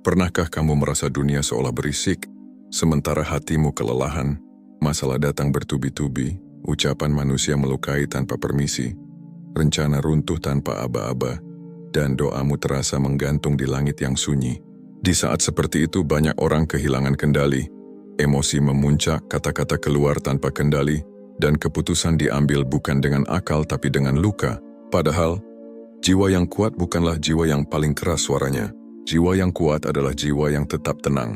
Pernahkah kamu merasa dunia seolah berisik, sementara hatimu kelelahan, masalah datang bertubi-tubi, ucapan manusia melukai tanpa permisi, rencana runtuh tanpa aba-aba, dan doamu terasa menggantung di langit yang sunyi? Di saat seperti itu banyak orang kehilangan kendali, emosi memuncak, kata-kata keluar tanpa kendali, dan keputusan diambil bukan dengan akal tapi dengan luka. Padahal, jiwa yang kuat bukanlah jiwa yang paling keras suaranya. Jiwa yang kuat adalah jiwa yang tetap tenang.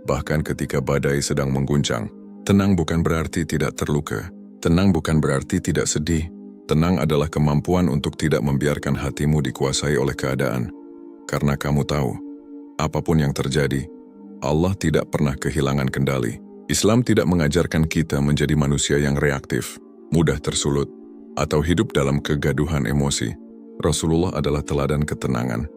Bahkan ketika badai sedang mengguncang, tenang bukan berarti tidak terluka. Tenang bukan berarti tidak sedih. Tenang adalah kemampuan untuk tidak membiarkan hatimu dikuasai oleh keadaan. Karena kamu tahu, apapun yang terjadi, Allah tidak pernah kehilangan kendali. Islam tidak mengajarkan kita menjadi manusia yang reaktif, mudah tersulut, atau hidup dalam kegaduhan emosi. Rasulullah adalah teladan ketenangan.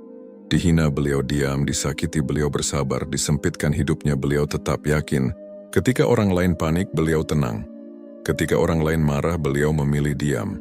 Dihina beliau diam, disakiti beliau bersabar, disempitkan hidupnya beliau tetap yakin. Ketika orang lain panik, beliau tenang. Ketika orang lain marah, beliau memilih diam.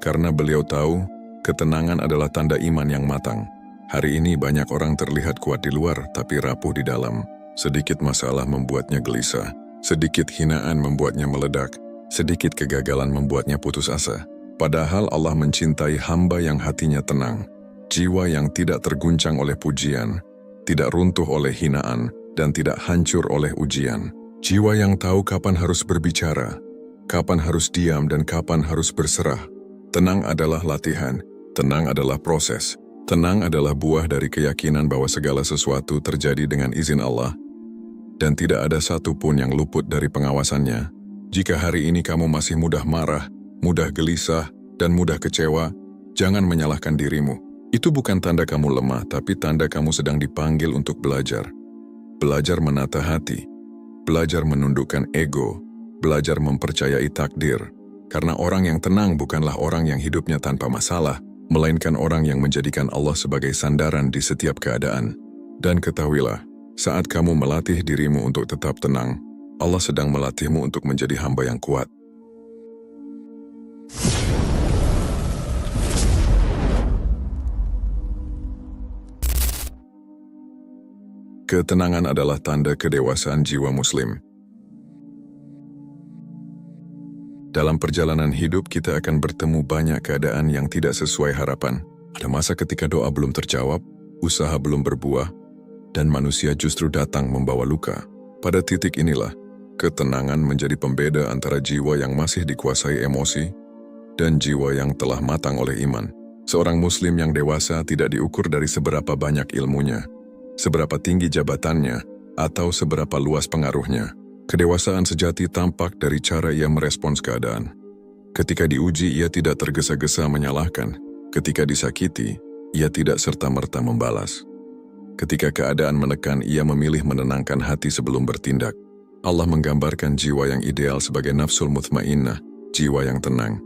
Karena beliau tahu, ketenangan adalah tanda iman yang matang. Hari ini banyak orang terlihat kuat di luar, tapi rapuh di dalam. Sedikit masalah membuatnya gelisah. Sedikit hinaan membuatnya meledak. Sedikit kegagalan membuatnya putus asa. Padahal Allah mencintai hamba yang hatinya tenang. Jiwa yang tidak terguncang oleh pujian, tidak runtuh oleh hinaan, dan tidak hancur oleh ujian. Jiwa yang tahu kapan harus berbicara, kapan harus diam, dan kapan harus berserah. Tenang adalah latihan, tenang adalah proses, tenang adalah buah dari keyakinan bahwa segala sesuatu terjadi dengan izin Allah, dan tidak ada satupun yang luput dari pengawasannya. Jika hari ini kamu masih mudah marah, mudah gelisah, dan mudah kecewa, jangan menyalahkan dirimu. Itu bukan tanda kamu lemah, tapi tanda kamu sedang dipanggil untuk belajar. Belajar menata hati, belajar menundukkan ego, belajar mempercayai takdir. Karena orang yang tenang bukanlah orang yang hidupnya tanpa masalah, melainkan orang yang menjadikan Allah sebagai sandaran di setiap keadaan. Dan ketahuilah, saat kamu melatih dirimu untuk tetap tenang, Allah sedang melatihmu untuk menjadi hamba yang kuat. Ketenangan adalah tanda kedewasaan jiwa Muslim. Dalam perjalanan hidup, kita akan bertemu banyak keadaan yang tidak sesuai harapan. Ada masa ketika doa belum terjawab, usaha belum berbuah, dan manusia justru datang membawa luka. Pada titik inilah, ketenangan menjadi pembeda antara jiwa yang masih dikuasai emosi dan jiwa yang telah matang oleh iman. Seorang Muslim yang dewasa tidak diukur dari seberapa banyak ilmunya, seberapa tinggi jabatannya, atau seberapa luas pengaruhnya. Kedewasaan sejati tampak dari cara ia merespons keadaan. Ketika diuji, ia tidak tergesa-gesa menyalahkan. Ketika disakiti, ia tidak serta-merta membalas. Ketika keadaan menekan, ia memilih menenangkan hati sebelum bertindak. Allah menggambarkan jiwa yang ideal sebagai nafsul mutmainnah, jiwa yang tenang.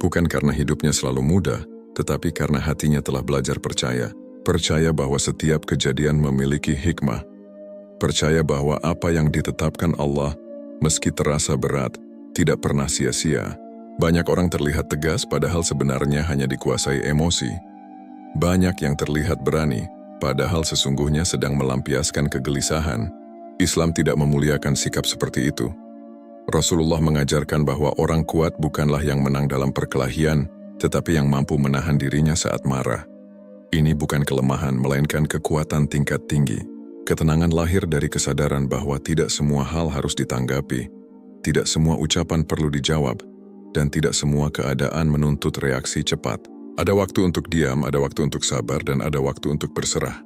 Bukan karena hidupnya selalu mudah, tetapi karena hatinya telah belajar percaya. Percaya bahwa setiap kejadian memiliki hikmah. Percaya bahwa apa yang ditetapkan Allah, meski terasa berat, tidak pernah sia-sia. Banyak orang terlihat tegas padahal sebenarnya hanya dikuasai emosi. Banyak yang terlihat berani, padahal sesungguhnya sedang melampiaskan kegelisahan. Islam tidak memuliakan sikap seperti itu. Rasulullah mengajarkan bahwa orang kuat bukanlah yang menang dalam perkelahian, tetapi yang mampu menahan dirinya saat marah. Ini bukan kelemahan, melainkan kekuatan tingkat tinggi. Ketenangan lahir dari kesadaran bahwa tidak semua hal harus ditanggapi, tidak semua ucapan perlu dijawab, dan tidak semua keadaan menuntut reaksi cepat. Ada waktu untuk diam, ada waktu untuk sabar, dan ada waktu untuk berserah.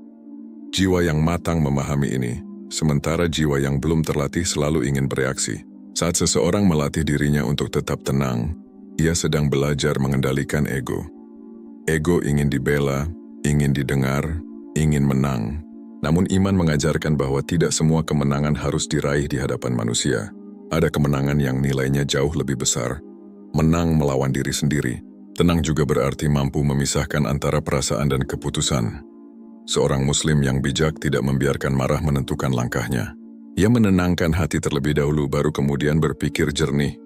Jiwa yang matang memahami ini, sementara jiwa yang belum terlatih selalu ingin bereaksi. Saat seseorang melatih dirinya untuk tetap tenang, ia sedang belajar mengendalikan ego. Ego ingin dibela, ingin didengar, ingin menang. Namun iman mengajarkan bahwa tidak semua kemenangan harus diraih di hadapan manusia. Ada kemenangan yang nilainya jauh lebih besar. Menang melawan diri sendiri. Tenang juga berarti mampu memisahkan antara perasaan dan keputusan. Seorang Muslim yang bijak tidak membiarkan marah menentukan langkahnya. Ia menenangkan hati terlebih dahulu baru kemudian berpikir jernih.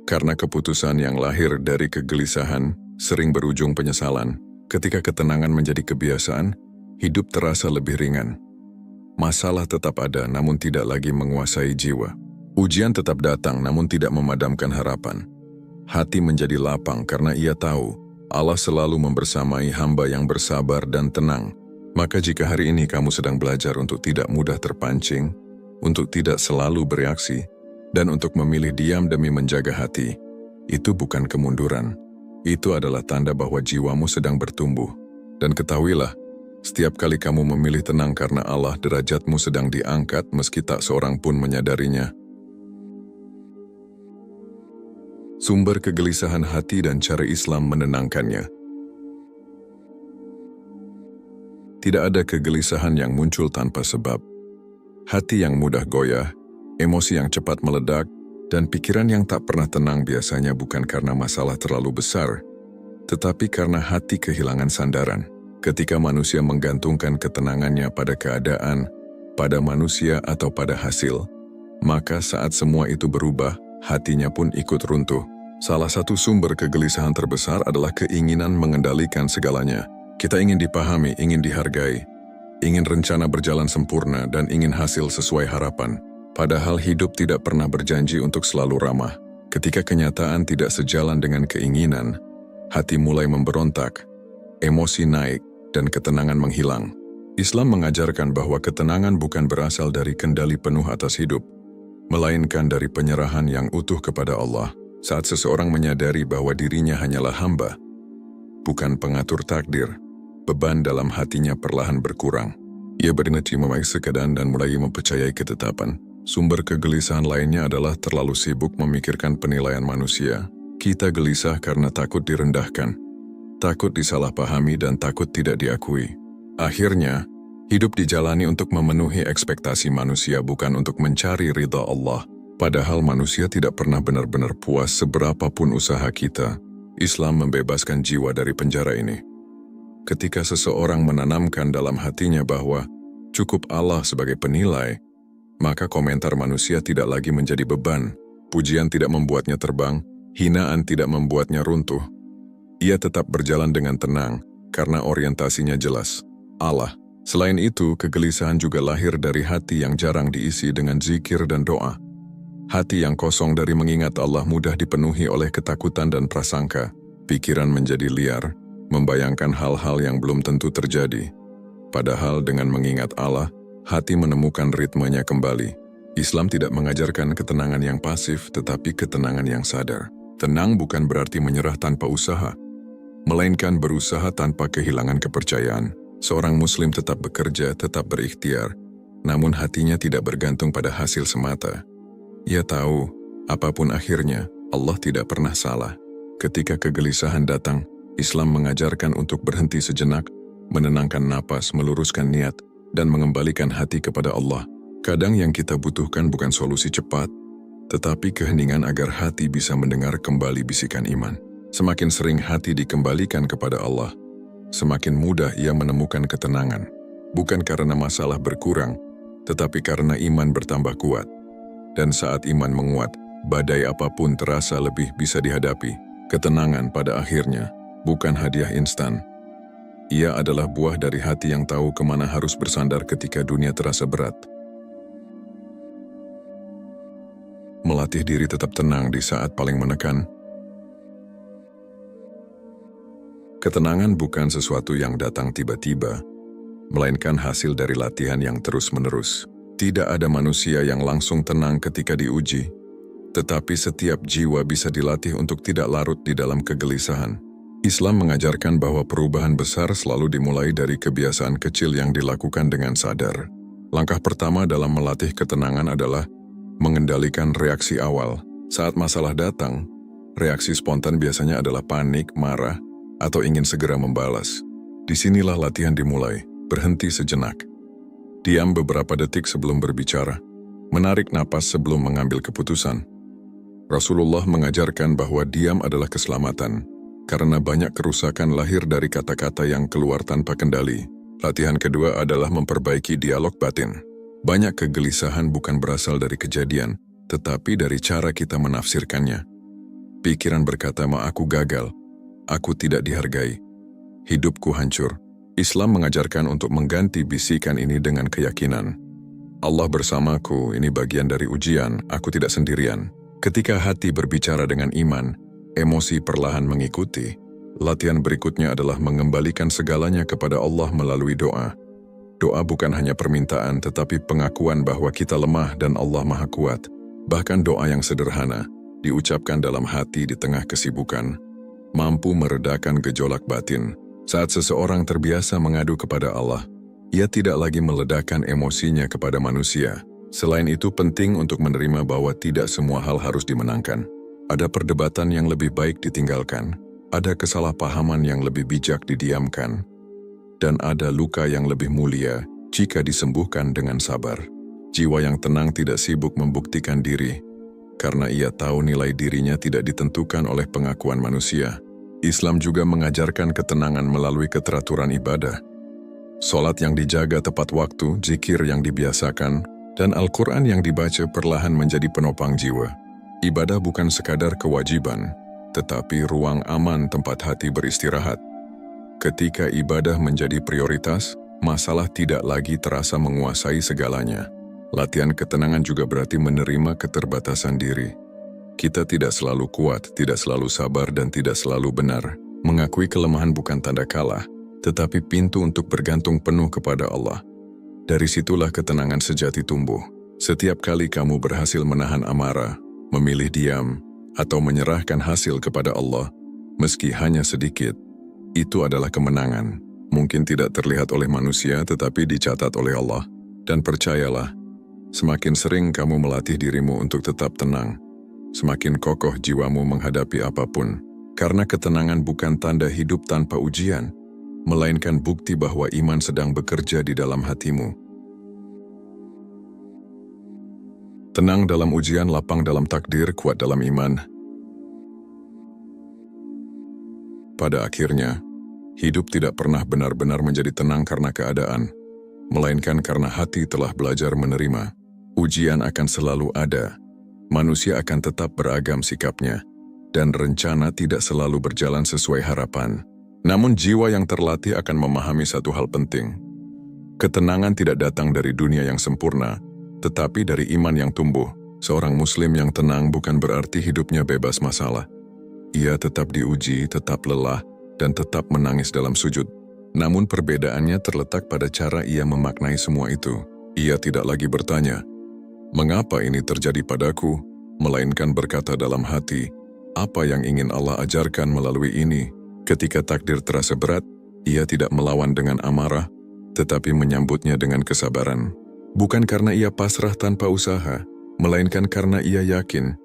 Karena keputusan yang lahir dari kegelisahan sering berujung penyesalan. Ketika ketenangan menjadi kebiasaan, hidup terasa lebih ringan. Masalah tetap ada namun tidak lagi menguasai jiwa. Ujian tetap datang namun tidak memadamkan harapan. Hati menjadi lapang karena ia tahu Allah selalu membersamai hamba yang bersabar dan tenang. Maka jika hari ini kamu sedang belajar untuk tidak mudah terpancing, untuk tidak selalu bereaksi, dan untuk memilih diam demi menjaga hati, itu bukan kemunduran. Itu adalah tanda bahwa jiwamu sedang bertumbuh. Dan ketahuilah, setiap kali kamu memilih tenang karena Allah, derajatmu sedang diangkat meski tak seorang pun menyadarinya. Sumber kegelisahan hati dan cara Islam menenangkannya. Tidak ada kegelisahan yang muncul tanpa sebab. Hati yang mudah goyah, emosi yang cepat meledak, dan pikiran yang tak pernah tenang biasanya bukan karena masalah terlalu besar, tetapi karena hati kehilangan sandaran. Ketika manusia menggantungkan ketenangannya pada keadaan, pada manusia atau pada hasil, maka saat semua itu berubah, hatinya pun ikut runtuh. Salah satu sumber kegelisahan terbesar adalah keinginan mengendalikan segalanya. Kita ingin dipahami, ingin dihargai, ingin rencana berjalan sempurna, dan ingin hasil sesuai harapan. Padahal hidup tidak pernah berjanji untuk selalu ramah. Ketika kenyataan tidak sejalan dengan keinginan, hati mulai memberontak, emosi naik, dan ketenangan menghilang. Islam mengajarkan bahwa ketenangan bukan berasal dari kendali penuh atas hidup, melainkan dari penyerahan yang utuh kepada Allah. Saat seseorang menyadari bahwa dirinya hanyalah hamba, bukan pengatur takdir, beban dalam hatinya perlahan berkurang. Ia berhenti memakai keadaan dan mulai mempercayai ketetapan. Sumber kegelisahan lainnya adalah terlalu sibuk memikirkan penilaian manusia. Kita gelisah karena takut direndahkan, takut disalahpahami, dan takut tidak diakui. Akhirnya, hidup dijalani untuk memenuhi ekspektasi manusia, bukan untuk mencari ridha Allah. Padahal manusia tidak pernah benar-benar puas seberapapun usaha kita. Islam membebaskan jiwa dari penjara ini. Ketika seseorang menanamkan dalam hatinya bahwa cukup Allah sebagai penilai, maka komentar manusia tidak lagi menjadi beban, pujian tidak membuatnya terbang, hinaan tidak membuatnya runtuh. Ia tetap berjalan dengan tenang, karena orientasinya jelas, Allah. Selain itu, kegelisahan juga lahir dari hati yang jarang diisi dengan zikir dan doa. Hati yang kosong dari mengingat Allah mudah dipenuhi oleh ketakutan dan prasangka. Pikiran menjadi liar, membayangkan hal-hal yang belum tentu terjadi. Padahal dengan mengingat Allah, hati menemukan ritmenya kembali. Islam tidak mengajarkan ketenangan yang pasif, tetapi ketenangan yang sadar. Tenang bukan berarti menyerah tanpa usaha, melainkan berusaha tanpa kehilangan kepercayaan. Seorang muslim tetap bekerja, tetap berikhtiar, namun hatinya tidak bergantung pada hasil semata. Ia tahu, apapun akhirnya, Allah tidak pernah salah. Ketika kegelisahan datang, Islam mengajarkan untuk berhenti sejenak, menenangkan napas, meluruskan niat, dan mengembalikan hati kepada Allah. Kadang yang kita butuhkan bukan solusi cepat, tetapi keheningan agar hati bisa mendengar kembali bisikan iman. Semakin sering hati dikembalikan kepada Allah, semakin mudah ia menemukan ketenangan. Bukan karena masalah berkurang, tetapi karena iman bertambah kuat. Dan saat iman menguat, badai apapun terasa lebih bisa dihadapi. Ketenangan pada akhirnya bukan hadiah instan. Ia adalah buah dari hati yang tahu kemana harus bersandar ketika dunia terasa berat. Melatih diri tetap tenang di saat paling menekan. Ketenangan bukan sesuatu yang datang tiba-tiba, melainkan hasil dari latihan yang terus-menerus. Tidak ada manusia yang langsung tenang ketika diuji, tetapi setiap jiwa bisa dilatih untuk tidak larut di dalam kegelisahan. Islam mengajarkan bahwa perubahan besar selalu dimulai dari kebiasaan kecil yang dilakukan dengan sadar. Langkah pertama dalam melatih ketenangan adalah mengendalikan reaksi awal. Saat masalah datang, reaksi spontan biasanya adalah panik, marah, atau ingin segera membalas. Disinilah latihan dimulai, berhenti sejenak. Diam beberapa detik sebelum berbicara, menarik napas sebelum mengambil keputusan. Rasulullah mengajarkan bahwa diam adalah keselamatan, karena banyak kerusakan lahir dari kata-kata yang keluar tanpa kendali. Latihan kedua adalah memperbaiki dialog batin. Banyak kegelisahan bukan berasal dari kejadian, tetapi dari cara kita menafsirkannya. Pikiran berkata, aku gagal, aku tidak dihargai, hidupku hancur. Islam mengajarkan untuk mengganti bisikan ini dengan keyakinan. Allah bersamaku, ini bagian dari ujian, aku tidak sendirian. Ketika hati berbicara dengan iman, emosi perlahan mengikuti. Latihan berikutnya adalah mengembalikan segalanya kepada Allah melalui doa. Doa bukan hanya permintaan, tetapi pengakuan bahwa kita lemah dan Allah Maha Kuat. Bahkan doa yang sederhana, diucapkan dalam hati di tengah kesibukan, mampu meredakan gejolak batin. Saat seseorang terbiasa mengadu kepada Allah, ia tidak lagi meledakkan emosinya kepada manusia. Selain itu penting untuk menerima bahwa tidak semua hal harus dimenangkan. Ada perdebatan yang lebih baik ditinggalkan, ada kesalahpahaman yang lebih bijak didiamkan, dan ada luka yang lebih mulia jika disembuhkan dengan sabar. Jiwa yang tenang tidak sibuk membuktikan diri, karena ia tahu nilai dirinya tidak ditentukan oleh pengakuan manusia. Islam juga mengajarkan ketenangan melalui keteraturan ibadah. Salat yang dijaga tepat waktu, zikir yang dibiasakan, dan Al-Quran yang dibaca perlahan menjadi penopang jiwa. Ibadah bukan sekadar kewajiban, tetapi ruang aman tempat hati beristirahat. Ketika ibadah menjadi prioritas, masalah tidak lagi terasa menguasai segalanya. Latihan ketenangan juga berarti menerima keterbatasan diri. Kita tidak selalu kuat, tidak selalu sabar, dan tidak selalu benar. Mengakui kelemahan bukan tanda kalah, tetapi pintu untuk bergantung penuh kepada Allah. Dari situlah ketenangan sejati tumbuh. Setiap kali kamu berhasil menahan amarah, memilih diam, atau menyerahkan hasil kepada Allah, meski hanya sedikit, itu adalah kemenangan. Mungkin tidak terlihat oleh manusia, tetapi dicatat oleh Allah. Dan percayalah, semakin sering kamu melatih dirimu untuk tetap tenang, semakin kokoh jiwamu menghadapi apapun. Karena ketenangan bukan tanda hidup tanpa ujian, melainkan bukti bahwa iman sedang bekerja di dalam hatimu. Tenang dalam ujian, lapang dalam takdir, kuat dalam iman. Pada akhirnya, hidup tidak pernah benar-benar menjadi tenang karena keadaan, melainkan karena hati telah belajar menerima. Ujian akan selalu ada, manusia akan tetap beragam sikapnya, dan rencana tidak selalu berjalan sesuai harapan. Namun jiwa yang terlatih akan memahami satu hal penting. Ketenangan tidak datang dari dunia yang sempurna, tetapi dari iman yang tumbuh. Seorang muslim yang tenang bukan berarti hidupnya bebas masalah. Ia tetap diuji, tetap lelah, dan tetap menangis dalam sujud. Namun perbedaannya terletak pada cara ia memaknai semua itu. Ia tidak lagi bertanya, "Mengapa ini terjadi padaku?" Melainkan berkata dalam hati, "Apa yang ingin Allah ajarkan melalui ini?" Ketika takdir terasa berat, ia tidak melawan dengan amarah, tetapi menyambutnya dengan kesabaran. Bukan karena ia pasrah tanpa usaha, melainkan karena ia yakin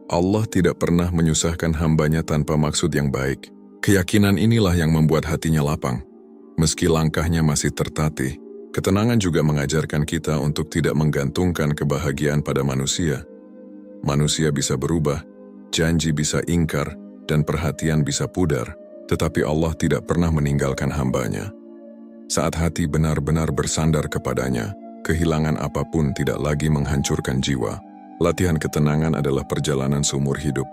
Allah tidak pernah menyusahkan hambanya tanpa maksud yang baik. Keyakinan inilah yang membuat hatinya lapang. Meski langkahnya masih tertatih, ketenangan juga mengajarkan kita untuk tidak menggantungkan kebahagiaan pada manusia. Manusia bisa berubah, janji bisa ingkar, dan perhatian bisa pudar. Tetapi Allah tidak pernah meninggalkan hambanya. Saat hati benar-benar bersandar kepadanya, kehilangan apapun tidak lagi menghancurkan jiwa. Latihan ketenangan adalah perjalanan seumur hidup.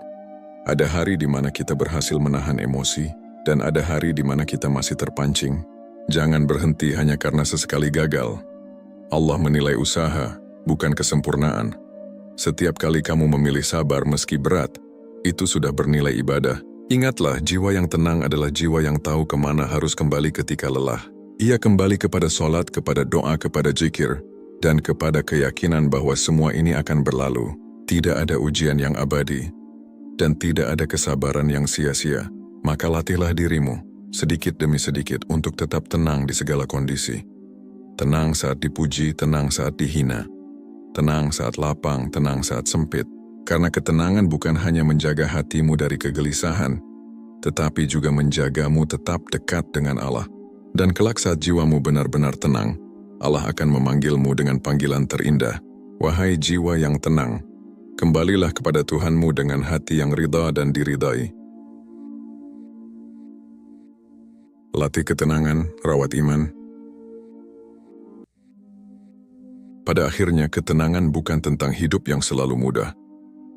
Ada hari di mana kita berhasil menahan emosi, dan ada hari di mana kita masih terpancing. Jangan berhenti hanya karena sesekali gagal. Allah menilai usaha, bukan kesempurnaan. Setiap kali kamu memilih sabar meski berat, itu sudah bernilai ibadah. Ingatlah, jiwa yang tenang adalah jiwa yang tahu kemana harus kembali ketika lelah. Ia kembali kepada sholat, kepada doa, kepada zikir, dan kepada keyakinan bahwa semua ini akan berlalu. Tidak ada ujian yang abadi, dan tidak ada kesabaran yang sia-sia. Maka latihlah dirimu, sedikit demi sedikit, untuk tetap tenang di segala kondisi. Tenang saat dipuji, tenang saat dihina. Tenang saat lapang, tenang saat sempit. Karena ketenangan bukan hanya menjaga hatimu dari kegelisahan, tetapi juga menjagamu tetap dekat dengan Allah. Dan kelak saat jiwamu benar-benar tenang, Allah akan memanggilmu dengan panggilan terindah. Wahai jiwa yang tenang, kembalilah kepada Tuhanmu dengan hati yang ridha dan diridai. Latih ketenangan, rawat iman. Pada akhirnya, ketenangan bukan tentang hidup yang selalu mudah,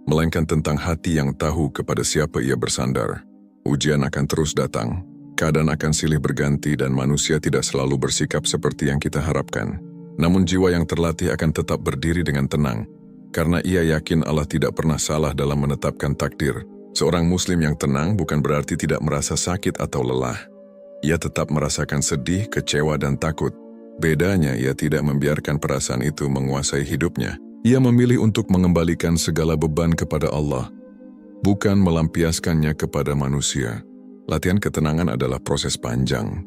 melainkan tentang hati yang tahu kepada siapa ia bersandar. Ujian akan terus datang, keadaan akan silih berganti, dan manusia tidak selalu bersikap seperti yang kita harapkan. Namun jiwa yang terlatih akan tetap berdiri dengan tenang, karena ia yakin Allah tidak pernah salah dalam menetapkan takdir. Seorang muslim yang tenang bukan berarti tidak merasa sakit atau lelah. Ia tetap merasakan sedih, kecewa, dan takut. Bedanya, ia tidak membiarkan perasaan itu menguasai hidupnya. Ia memilih untuk mengembalikan segala beban kepada Allah, bukan melampiaskannya kepada manusia. Latihan ketenangan adalah proses panjang.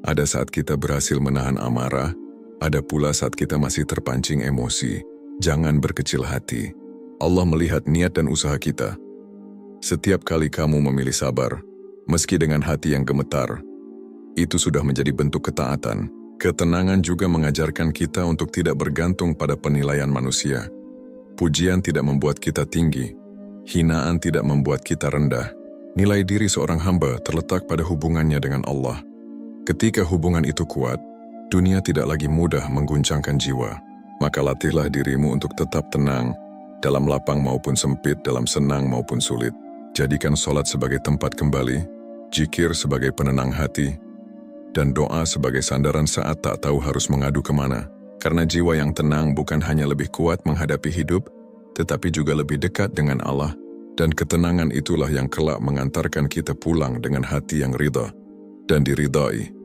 Ada saat kita berhasil menahan amarah, ada pula saat kita masih terpancing emosi. Jangan berkecil hati. Allah melihat niat dan usaha kita. Setiap kali kamu memilih sabar, meski dengan hati yang gemetar, itu sudah menjadi bentuk ketaatan. Ketenangan juga mengajarkan kita untuk tidak bergantung pada penilaian manusia. Pujian tidak membuat kita tinggi, hinaan tidak membuat kita rendah. Nilai diri seorang hamba terletak pada hubungannya dengan Allah. Ketika hubungan itu kuat, dunia tidak lagi mudah mengguncangkan jiwa. Maka latihlah dirimu untuk tetap tenang, dalam lapang maupun sempit, dalam senang maupun sulit. Jadikan sholat sebagai tempat kembali, zikir sebagai penenang hati, dan doa sebagai sandaran saat tak tahu harus mengadu kemana. Karena jiwa yang tenang bukan hanya lebih kuat menghadapi hidup, tetapi juga lebih dekat dengan Allah, dan ketenangan itulah yang kelak mengantarkan kita pulang dengan hati yang ridha dan diridai.